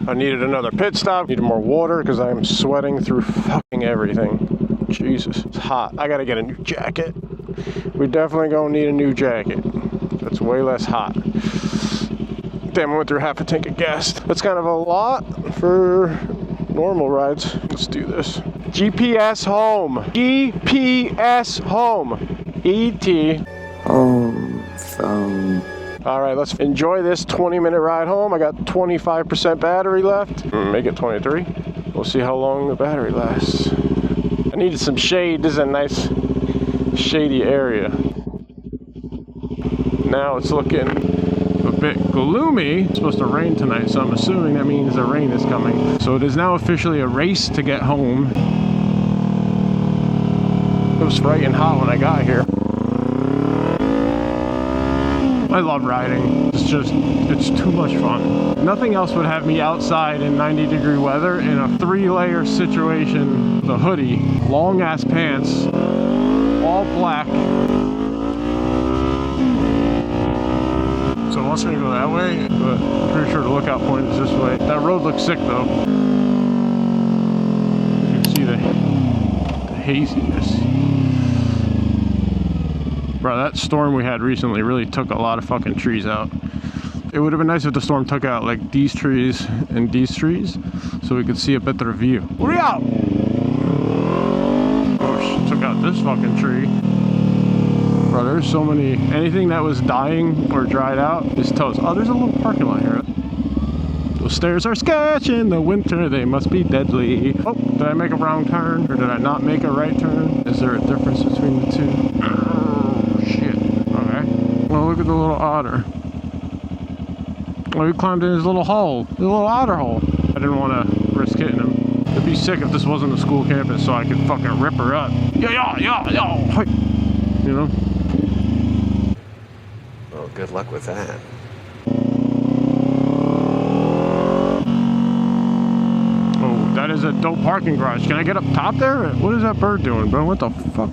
I needed another pit stop, needed more water because I am sweating through fucking everything. Jesus, it's hot. I gotta get a new jacket. We definitely gonna need a new jacket. That's way less hot. Damn, I went through half a tank of gas. That's kind of a lot for normal rides. Let's do this. GPS home. GPS home. ET. Home phone. All right, let's enjoy this 20-minute ride home. I got 25% battery left. Make it 23. We'll see how long the battery lasts. I needed some shade. This is a nice shady area. Now it's looking a bit gloomy. It's supposed to rain tonight, so I'm assuming that means the rain is coming. So it is now officially a race to get home. It was frightened hot when I got here. I love riding. It's too much fun. Nothing else would have me outside in 90-degree weather in a 3-layer situation. The hoodie, long ass pants, all black. So I was gonna go that way, but I'm pretty sure the lookout point is this way. That road looks sick though. You can see the haziness. Bro, that storm we had recently really took a lot of fucking trees out. It would have been nice if the storm took out like these trees and these trees so we could see a better view. Hurry up! Oh shit, took out this fucking tree. Bro, there's so many, anything that was dying or dried out is toast. Oh, there's a little parking lot here. Those stairs are sketch in the winter, they must be deadly. Oh, did I make a wrong turn or did I not make a right turn? Is there a difference between the two? Oh, look at the little otter. Oh, he climbed in his little hole. The little otter hole. I didn't want to risk hitting him. It'd be sick if this wasn't a school campus so I could fucking rip her up. Yo, yo, yo, yo. You know? Well, good luck with that. Oh, that is a dope parking garage. Can I get up top there? What is that bird doing, bro? What the fuck?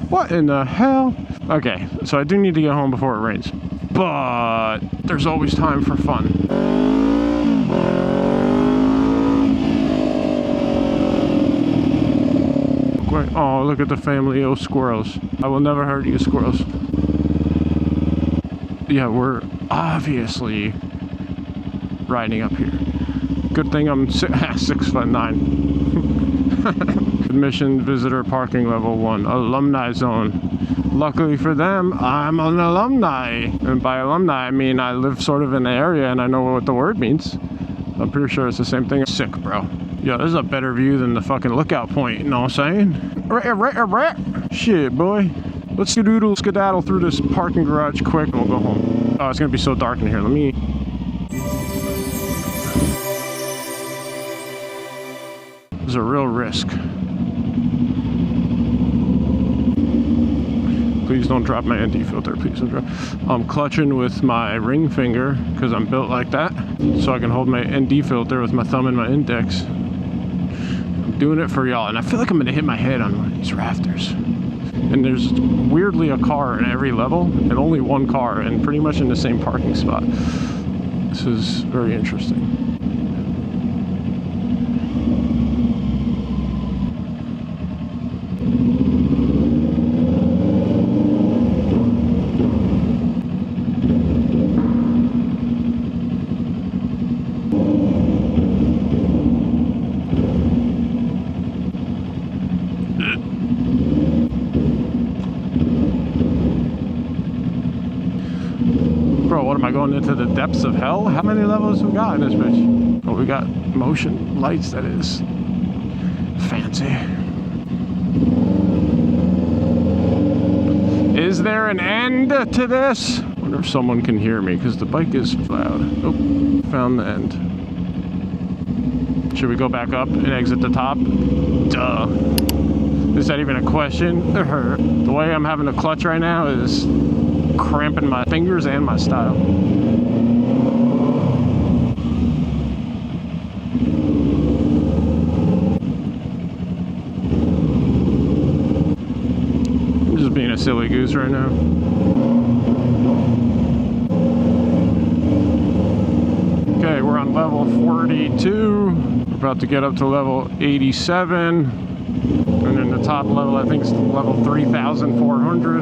What in the hell? Okay, so I do need to get home before it rains, but there's always time for fun. Oh, look at the family of squirrels. I will never hurt you, squirrels. Yeah, we're obviously riding up here. Good thing I'm 6'9". Admission visitor parking level 1, alumni zone. Luckily for them, I'm an alumni. And by alumni, I mean I live sort of in the area and I know what the word means. I'm pretty sure it's the same thing. Sick, bro. Yo, this is a better view than the fucking lookout point, you know what I'm saying? Shit, boy. Let's skedaddle through this parking garage quick and we'll go home. Oh, it's gonna be so dark in here. Let me... This is a real risk. Please don't drop my ND filter. Please don't drop. I'm clutching with my ring finger because I'm built like that, so I can hold my ND filter with my thumb and my index. I'm doing it for y'all, and I feel like I'm gonna hit my head on one of these rafters. And there's weirdly a car in every level, and only one car, and pretty much in the same parking spot. This is very interesting. Bro, what am I going into the depths of hell? How many levels we got in this bitch? Oh, we got motion lights, that is fancy. Is there an end to this? I wonder if someone can hear me because the bike is loud. Oh, found the end. Should we go back up and exit the top? Duh. Is that even a question? The way I'm having to clutch right now is cramping my fingers and my style. I'm just being a silly goose right now. Okay, we're on level level 42. We're about to get up to level 87. And then the top level, I think, is level 3,400.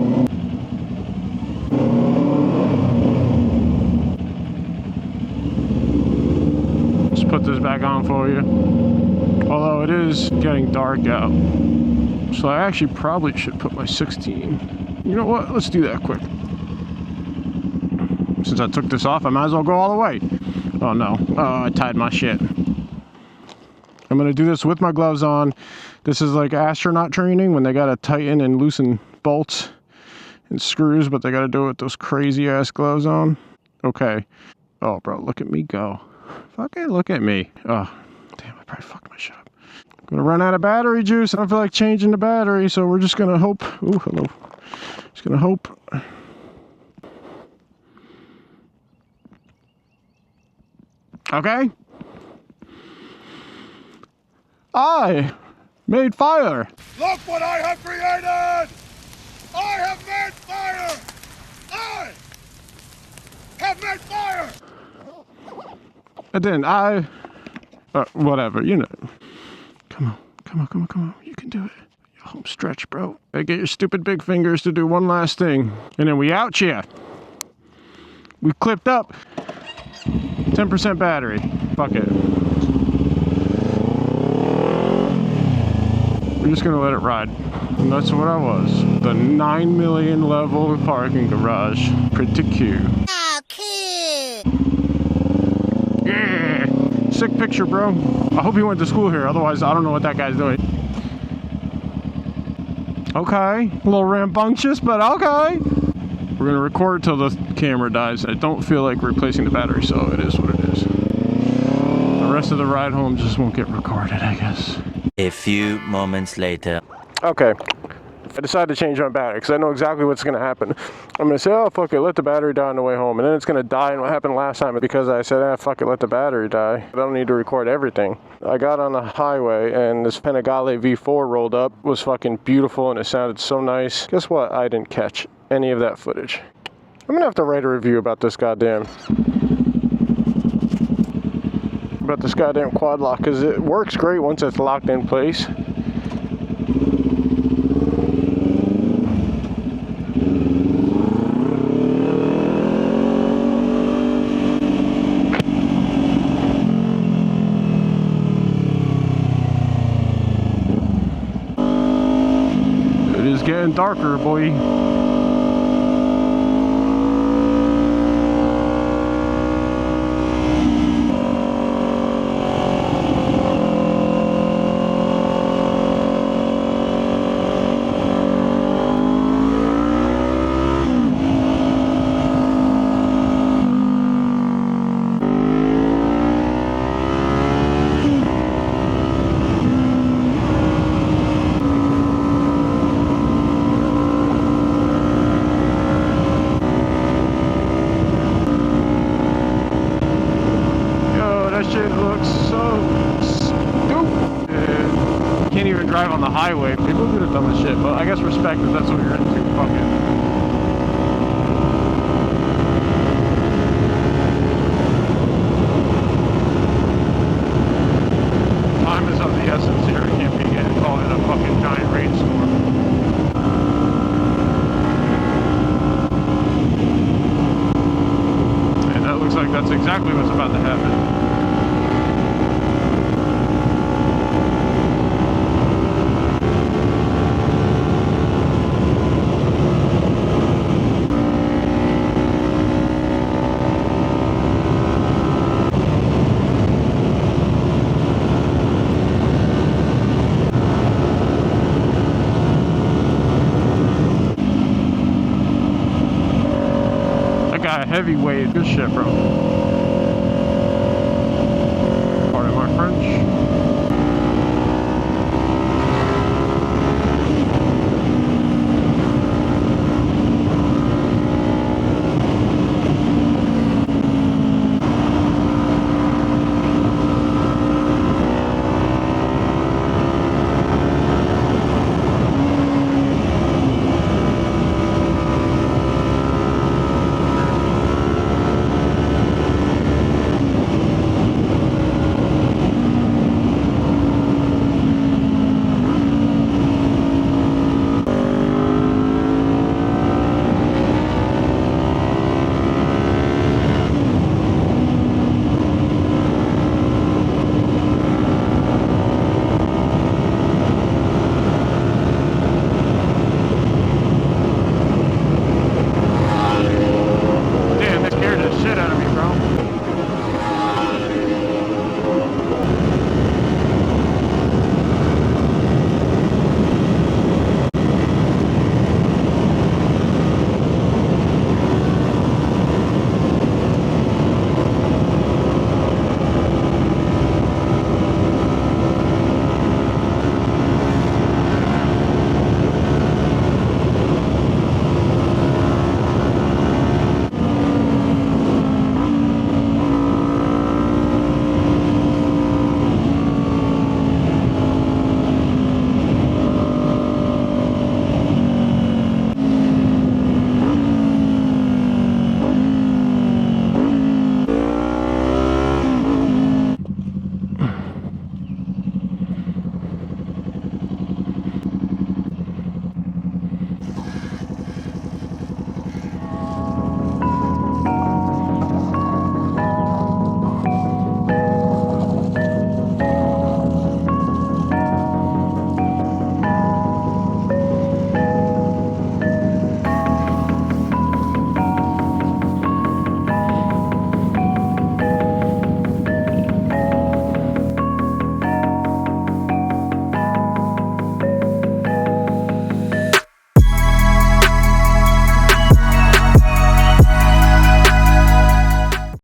Just put this back on for you. Although it is getting dark out. So I actually probably should put my 16. You know what? Let's do that quick. Since I took this off, I might as well go all the way. Oh no. Oh, I tied my shit. I'm gonna do this with my gloves on. This is like astronaut training when they gotta tighten and loosen bolts and screws, but they gotta do it with those crazy ass gloves on. Okay. Oh, bro, look at me go. Fucking look at me. Oh, damn, I probably fucked my shit up. I'm gonna run out of battery juice. I don't feel like changing the battery, so we're just gonna hope. Ooh, hello. Just gonna hope. Okay. I made fire. Look what I have created! I have made fire! I have made fire! And then whatever, you know. Come on, come on, come on, come on. You can do it. Your home stretch, bro. Hey, get your stupid big fingers to do one last thing. And then we out here. We clipped up. 10% battery. Fuck it. We're just gonna let it ride. And that's what I was. The 9 million level parking garage. Pretty cute. Oh, kid! Yeah! Sick picture, bro. I hope he went to school here. Otherwise, I don't know what that guy's doing. Okay. A little rambunctious, but okay. We're gonna record till the camera dies. I don't feel like replacing the battery, so it is what it is. The rest of the ride home just won't get recorded, I guess. A few moments later. Okay, I decided to change my battery because I know exactly what's going to happen. I'm going to say, oh, fuck it, let the battery die on the way home. And then it's going to die. And what happened last time is because I said, ah, fuck it, let the battery die. I don't need to record everything. I got on the highway and this Panigale V4 rolled up. It was fucking beautiful and it sounded so nice. Guess what? I didn't catch any of that footage. I'm going to have to write a review about this goddamn quad lock because it works great once it's locked in place. It is getting darker, boy. Drive on the highway. People do the dumbest shit, but I guess respect if that's what you're into. Fuck it. Time is of the essence here. You can't be getting caught in a fucking giant rainstorm. And that looks like that's exactly what's about to happen. Heavyweight, good shit, bro.